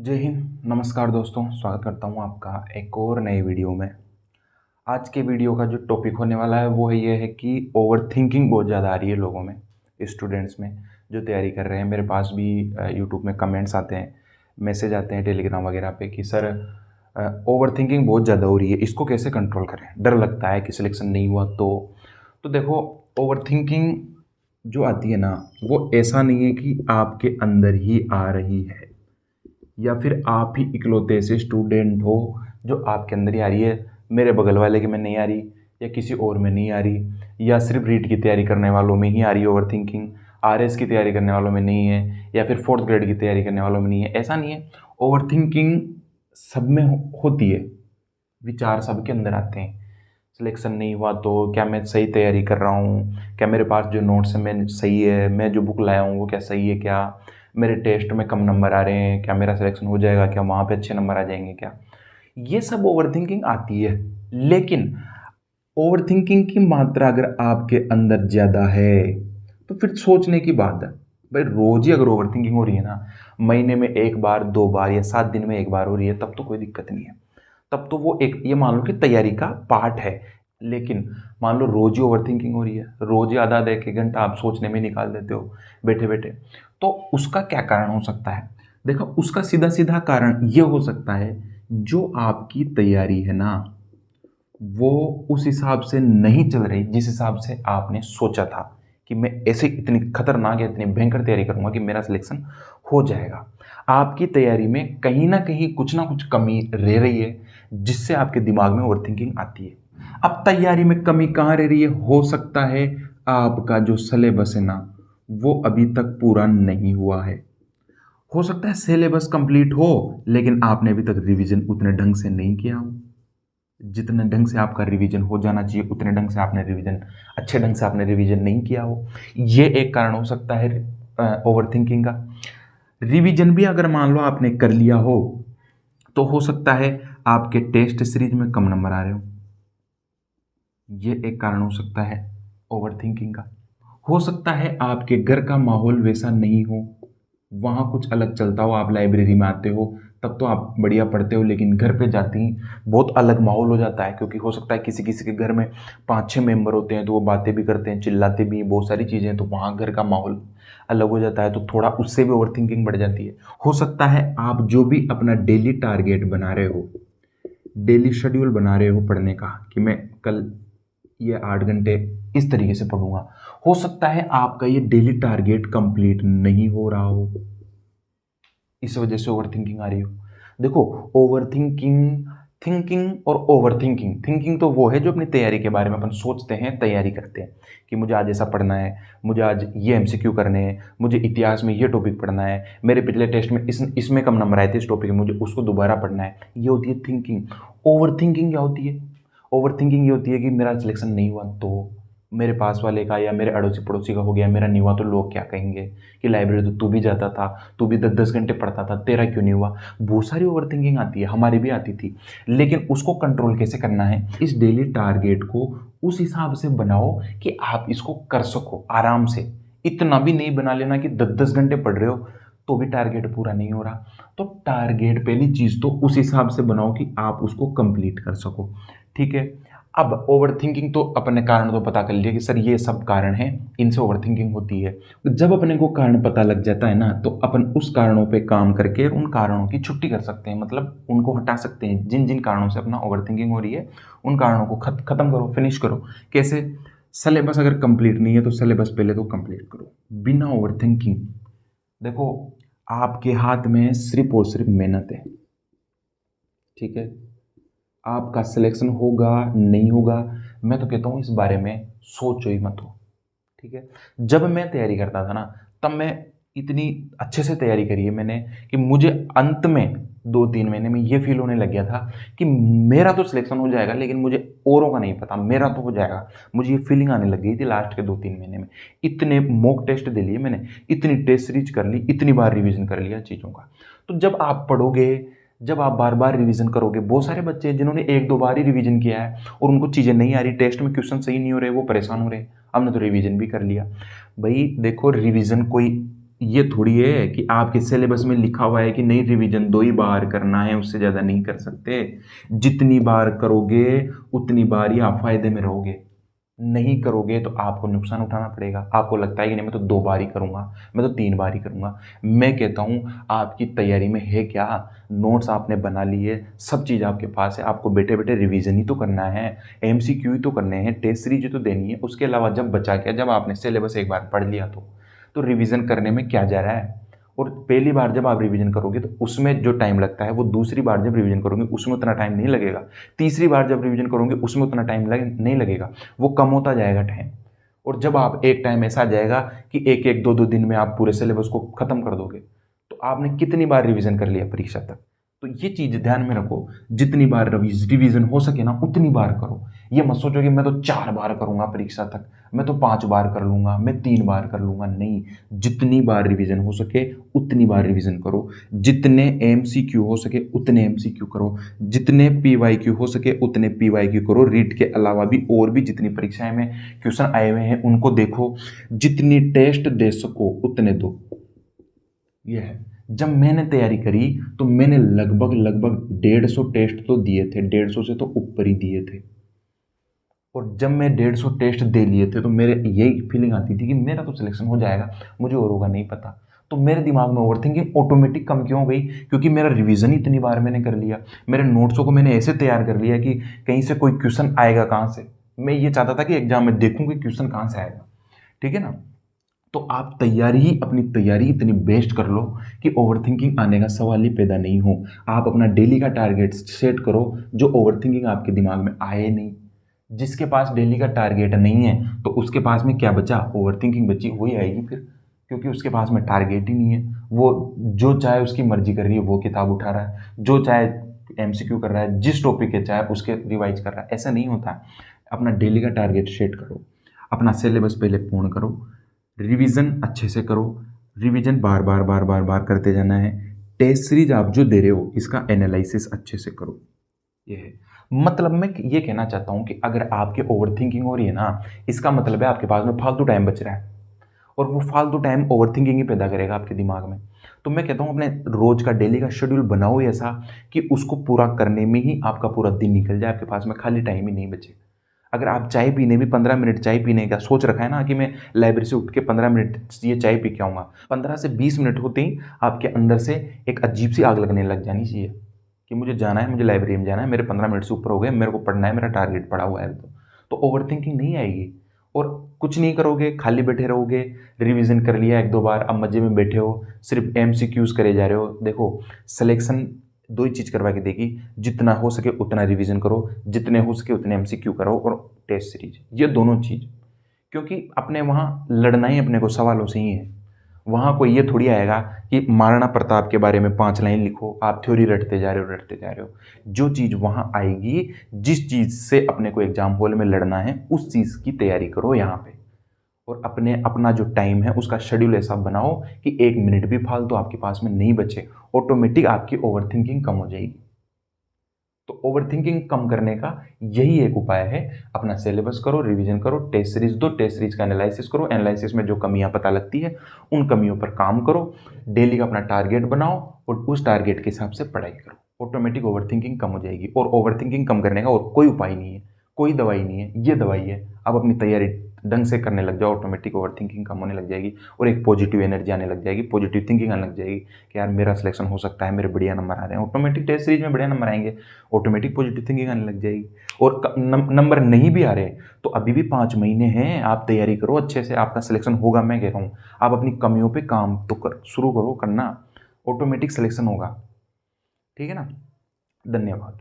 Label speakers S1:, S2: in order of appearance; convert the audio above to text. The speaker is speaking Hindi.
S1: जय हिंद, नमस्कार दोस्तों। स्वागत करता हूं आपका एक और नए वीडियो में। आज के वीडियो का जो टॉपिक होने वाला है वो ये है कि ओवर थिंकिंग बहुत ज़्यादा आ रही है लोगों में, स्टूडेंट्स में जो तैयारी कर रहे हैं। मेरे पास भी यूट्यूब में कमेंट्स आते हैं, मैसेज आते हैं टेलीग्राम वगैरह पे कि सर ओवर थिंकिंग बहुत ज़्यादा हो रही है, इसको कैसे कंट्रोल करें, डर लगता है कि सिलेक्शन नहीं हुआ तो देखो, ओवर थिंकिंग जो आती है ना, वो ऐसा नहीं है कि आपके अंदर ही आ रही है या फिर आप ही इकलौते ऐसे स्टूडेंट हो जो आपके अंदर ही आ रही है, मेरे बगल वाले के में नहीं आ रही या किसी और में नहीं आ रही, या सिर्फ रीट की तैयारी करने वालों में ही आ रही है ओवर थिंकिंग, आरएस की तैयारी करने वालों में नहीं है, या फिर फोर्थ ग्रेड की तैयारी करने वालों में नहीं है। ऐसा नहीं है, ओवर थिंकिंग सब में होती है। विचार सबके अंदर आते हैं। सिलेक्शन नहीं हुआ तो क्या मैं सही तैयारी कर रहा हूँ, क्या मेरे पास जो नोट्स हैं मैं सही है, मैं जो बुक लाया हूँ वो क्या सही है, क्या मेरे टेस्ट में कम नंबर आ रहे हैं, क्या मेरा सिलेक्शन हो जाएगा, क्या वहाँ पे अच्छे नंबर आ जाएंगे, क्या ये सब ओवर थिंकिंग आती है। लेकिन ओवर थिंकिंग की मात्रा अगर आपके अंदर ज़्यादा है तो फिर सोचने की बात है। भाई रोज ही अगर ओवर थिंकिंग हो रही है ना, महीने में एक बार, दो बार या 7 दिन में एक बार हो रही है, तब तो कोई दिक्कत नहीं है। तब तो वो एक ये मान लो कि तैयारी का पार्ट है। लेकिन मान लो रोज ही ओवर थिंकिंग हो रही है, रोज ही आधा आधा एक एक घंटा आप सोचने में निकाल देते हो बैठे बैठे, तो उसका क्या कारण हो सकता है? देखो, उसका सीधा सीधा कारण ये हो सकता है, जो आपकी तैयारी है ना, वो उस हिसाब से नहीं चल रही जिस हिसाब से आपने सोचा था कि मैं ऐसे इतनी खतरनाक या इतनी भयंकर तैयारी करूंगा कि मेरा सिलेक्शन हो जाएगा। आपकी तैयारी में कहीं ना कुछ कमी रह रही है, जिससे आपके दिमाग में ओवरथिंकिंग आती है। अब तैयारी में कमी कहाँ रह रही है? हो सकता है आपका जो सिलेबस है ना, वो अभी तक पूरा नहीं हुआ है। हो सकता है सिलेबस कंप्लीट हो, लेकिन आपने अभी तक रिवीजन उतने ढंग से नहीं किया हो। जितने ढंग से आपका रिवीजन हो जाना चाहिए उतने ढंग से आपने रिवीजन, अच्छे ढंग से आपने रिवीजन नहीं किया हो। ये एक कारण हो सकता है ओवर थिंकिंग का। रिवीजन भी अगर मान लो आपने कर लिया हो, तो हो सकता है आपके टेस्ट सीरीज में कम नंबर आ रहे हो। ये एक कारण हो सकता है ओवर थिंकिंग का। हो सकता है आपके घर का माहौल वैसा नहीं हो, वहाँ कुछ अलग चलता हो। आप लाइब्रेरी में आते हो तब तो आप बढ़िया पढ़ते हो, लेकिन घर पे जाते ही बहुत अलग माहौल हो जाता है, क्योंकि हो सकता है किसी किसी के घर में 5-6 मेंबर होते हैं, तो वो बातें भी करते हैं, चिल्लाते भी, बहुत सारी चीज़ें, तो वहाँ घर का माहौल अलग हो जाता है, तो थोड़ा उससे भी ओवर थिंकिंग बढ़ जाती है। हो सकता है आप जो भी अपना डेली टारगेट बना रहे हो, डेली शेड्यूल बना रहे हो पढ़ने का, कि मैं कल ये 8 घंटे इस तरीके से पढ़ूंगा, हो सकता है आपका ये डेली टारगेट कंप्लीट नहीं हो रहा हो, इस वजह से ओवर थिंकिंग आ रही हो। देखो, ओवर थिंकिंग, थिंकिंग और ओवर थिंकिंग, थिंकिंग तो वो है जो अपनी तैयारी के बारे में अपन सोचते हैं, तैयारी करते हैं कि मुझे आज ऐसा पढ़ना है, मुझे आज ये एमसीक्यू करने हैं, मुझे इतिहास में ये टॉपिक पढ़ना है, मेरे पिछले टेस्ट में इसमें कम नंबर आए थे इस टॉपिक में, मुझे उसको दोबारा पढ़ना है। ये होती है थिंकिंग। ओवर थिंकिंग क्या होती है? ओवर थिंकिंग ये होती है कि मेरा सिलेक्शन नहीं हुआ तो मेरे पास वाले का या मेरे अड़ोसी पड़ोसी का हो गया, मेरा नहीं हुआ तो लोग क्या कहेंगे, कि लाइब्रेरी तो तू भी जाता था, तू भी 10-10 घंटे पढ़ता था, तेरा क्यों नहीं हुआ। बहुत सारी ओवर थिंकिंग आती है, हमारी भी आती थी। लेकिन उसको कंट्रोल कैसे करना है? इस डेली टारगेट को उस हिसाब से बनाओ कि आप इसको कर सको आराम से। इतना भी नहीं बना लेना कि 10-10 घंटे पढ़ रहे हो तो भी टारगेट पूरा नहीं हो रहा। तो टारगेट, पहली चीज़ तो उस हिसाब से बनाओ कि आप उसको कंप्लीट कर सको। ठीक है। अब ओवर थिंकिंग तो अपने कारण तो पता कर लिए कि सर ये सब कारण हैं, इनसे ओवर थिंकिंग होती है। जब अपने को कारण पता लग जाता है ना, तो अपन उस कारणों पे काम करके उन कारणों की छुट्टी कर सकते हैं, मतलब उनको हटा सकते हैं। जिन जिन कारणों से अपना ओवर थिंकिंग हो रही है, उन कारणों को खत्म करो, फिनिश करो। कैसे? सिलेबस अगर कंप्लीट नहीं है तो सिलेबस पहले तो कंप्लीट करो बिना ओवर थिंकिंग। देखो, आपके हाथ में सिर्फ और सिर्फ मेहनत है। ठीक है। आपका सिलेक्शन होगा नहीं होगा, मैं तो कहता हूँ इस बारे में सोचो ही मत हो। ठीक है। जब मैं तैयारी करता था ना, तब मैं इतनी अच्छे से तैयारी करी है मैंने कि मुझे अंत में 2-3 महीने में ये फील होने लग गया था कि मेरा तो सिलेक्शन हो जाएगा, लेकिन मुझे औरों का नहीं पता, मेरा तो हो जाएगा। मुझे ये फीलिंग आने लग गई थी लास्ट के 2-3 महीने में। इतने मॉक टेस्ट दे लिए मैंने, इतनी टेस्ट सीरीज कर ली, इतनी बार रिवीजन कर लिया चीज़ों का। तो जब आप पढ़ोगे, जब आप बार बार रिवीजन करोगे, बहुत सारे बच्चे हैं जिन्होंने 1-2 बार ही रिवीजन किया है और उनको चीज़ें नहीं आ रही, टेस्ट में क्वेश्चन सही नहीं हो रहे, वो परेशान हो रहे हैं। हमने तो रिवीजन भी कर लिया। भाई देखो, रिवीजन कोई ये थोड़ी है कि आपके सिलेबस में लिखा हुआ है कि नहीं रिवीजन 2 ही बार करना है, उससे ज़्यादा नहीं कर सकते। जितनी बार करोगे उतनी बार ही आप फ़ायदे में रहोगे। नहीं करोगे तो आपको नुकसान उठाना पड़ेगा। आपको लगता है कि नहीं मैं तो 2 बार ही करूँगा, मैं तो 3 बार ही करूँगा। मैं कहता हूँ आपकी तैयारी में है क्या? नोट्स आपने बना लिए, सब चीज़ आपके पास है, आपको बैठे-बैठे रिवीजन ही तो करना है, एमसीक्यू ही तो करने हैं, टेस्ट सीरीज ही तो देनी है। उसके अलावा जब बचा क्या, जब आपने सिलेबस एक बार पढ़ लिया तो रिवीजन करने में क्या जा रहा है? और पहली बार जब आप रिवीजन करोगे तो उसमें जो टाइम लगता है वो दूसरी बार जब रिवीजन करोगे उसमें उतना टाइम नहीं लगेगा। तीसरी बार जब रिवीजन करोगे उसमें उतना टाइम नहीं लगेगा, वो कम होता जाएगा टाइम। और जब आप एक टाइम ऐसा आ जाएगा कि एक एक दो दो दिन में आप पूरे सिलेबस को खत्म कर दोगे, तो आपने कितनी बार रिवीजन कर लिया परीक्षा तक। तो ये चीज़ ध्यान में रखो, जितनी बार रिवीजन हो सके ना उतनी बार करो। ये मत सोचो कि मैं तो 4 बार करूंगा परीक्षा तक, मैं तो 5 बार कर लूंगा, मैं 3 बार कर लूंगा। नहीं, जितनी बार रिवीजन हो सके उतनी बार रिवीजन करो। जितने एमसीक्यू हो सके उतने एमसीक्यू करो। जितने पीवाईक्यू हो सके उतने पीवाईक्यू करो। रीट के अलावा भी और भी जितनी परीक्षाएं में क्वेश्चन आए हुए हैं उनको देखो। जितनी टेस्ट दे सको उतने दो। यह है, जब मैंने तैयारी करी तो मैंने लगभग लगभग 150 टेस्ट तो दिए थे, 150 से तो ऊपर ही दिए थे। और जब मैं 150 टेस्ट दे लिए थे तो मेरे यही फीलिंग आती थी कि मेरा तो सिलेक्शन हो जाएगा, मुझे और होगा नहीं पता। तो मेरे दिमाग में ओवरथिंकिंग ऑटोमेटिक कम क्यों हो गई? क्योंकि मेरा रिवीजन इतनी बार मैंने कर लिया, मेरे नोट्सों को मैंने ऐसे तैयार कर लिया कि कहीं से कोई क्वेश्चन आएगा कहाँ से। मैं ये चाहता था कि एग्जाम में देखूँ कि क्वेश्चन कहाँ से आएगा। ठीक है ना? तो आप अपनी तैयारी इतनी बेस्ट कर लो कि ओवरथिंकिंग आने का सवाल ही पैदा नहीं हो। आप अपना डेली का टारगेट सेट करो जो ओवरथिंकिंग आपके दिमाग में आए नहीं। जिसके पास डेली का टारगेट नहीं है तो उसके पास में क्या बचा? ओवरथिंकिंग बची, वही आएगी फिर, क्योंकि उसके पास में टारगेट ही नहीं है। वो जो चाहे उसकी मर्जी कर रही है वो किताब उठा रहा है, जो चाहे एमसीक्यू कर रहा है, जिस टॉपिक के चाहे उसके रिवाइज कर रहा है। ऐसा नहीं होता है। अपना डेली का टारगेट सेट करो, अपना सिलेबस पहले पूर्ण करो, रिवीजन अच्छे से करो। रिवीजन बार बार बार बार बार करते जाना है। टेस्ट सीरीज आप जो दे रहे हो इसका एनालिसिस अच्छे से करो। ये है मतलब, मैं ये कहना चाहता हूं कि अगर आपके ओवरथिंकिंग हो रही है ना, इसका मतलब है आपके पास में फालतू टाइम बच रहा है, और वो फालतू टाइम ओवरथिंकिंग ही पैदा करेगा आपके दिमाग में। तो मैं कहता हूं अपने रोज का डेली का शेड्यूल बनाओ ऐसा कि उसको पूरा करने में ही आपका पूरा दिन निकल जाए, आपके पास में खाली टाइम ही नहीं बचे। अगर आप चाय पीने भी 15 मिनट चाय पीने का सोच रखा है ना कि मैं लाइब्रेरी से उठ के 15 मिनट ये चाय पी के आऊँगा, 15 से 20 मिनट होते ही आपके अंदर से एक अजीब सी आग लगने लग जानी चाहिए कि मुझे जाना है, मुझे लाइब्रेरी में जाना है, मेरे 15 मिनट से ऊपर हो गए, मेरे को पढ़ना है, मेरा टारगेट पड़ा हुआ है। तो ओवर थिंकिंग नहीं आएगी और कुछ नहीं करोगे, खाली बैठे रहोगे। रिवीजन कर लिया 1-2 बार, अब मजे में बैठे हो, सिर्फ एमसीक्यूज करे जा रहे हो। देखो, सिलेक्शन दो ही चीज़ करवा के देगी, जितना हो सके उतना रिवीजन करो, जितने हो सके उतने एमसीक्यू करो और टेस्ट सीरीज, ये दोनों चीज़। क्योंकि अपने वहाँ लड़ना ही अपने को सवालों से ही है। वहाँ कोई ये थोड़ी आएगा कि महाराणा प्रताप के बारे में 5 लाइन लिखो, आप थ्योरी रटते जा रहे हो रटते जा रहे हो। जो चीज़ वहाँ आएगी, जिस चीज़ से अपने को एग्जाम हॉल में लड़ना है, उस चीज़ की तैयारी करो यहाँ पे। और अपना जो टाइम है उसका शेड्यूल ऐसा बनाओ कि 1 मिनट भी फालतू आपके पास में नहीं बचे। ऑटोमेटिक आपकी ओवरथिंकिंग कम हो जाएगी। तो ओवरथिंकिंग कम करने का यही एक उपाय है, अपना सिलेबस करो, रिवीजन करो, टेस्ट सीरीज दो, टेस्ट सीरीज का एनालिसिस करो, एनालिसिस में जो कमियां पता लगती है उन कमियों पर काम करो, डेली का अपना टारगेट बनाओ और उस टारगेट के हिसाब से पढ़ाई करो। ऑटोमेटिक ओवरथिंकिंग कम हो जाएगी। और ओवरथिंकिंग कम करने का और कोई उपाय नहीं है, कोई दवाई नहीं है, ये दवाई है। अब अपनी तैयारी ढंग से करने लग जाओ, ऑटोमेटिक ओवरथिंकिंग कम होने लग जाएगी और एक पॉजिटिव एनर्जी आने लग जाएगी, पॉजिटिव थिंकिंग आने लग जाएगी कि यार मेरा सिलेक्शन हो सकता है, मेरे बढ़िया नंबर आ रहे हैं। ऑटोमेटिक टेस्ट सीरीज में बढ़िया नंबर आएंगे, ऑटोमेटिक पॉजिटिव थिंकिंग आने लग जाएगी। और नंबर नहीं भी आ रहे तो अभी भी 5 महीने हैं, आप तैयारी करो अच्छे से, आपका सिलेक्शन होगा। मैं कह रहा हूँ आप अपनी कमियों पे काम तो शुरू करो करना, ऑटोमेटिक सिलेक्शन होगा। ठीक है ना? धन्यवाद।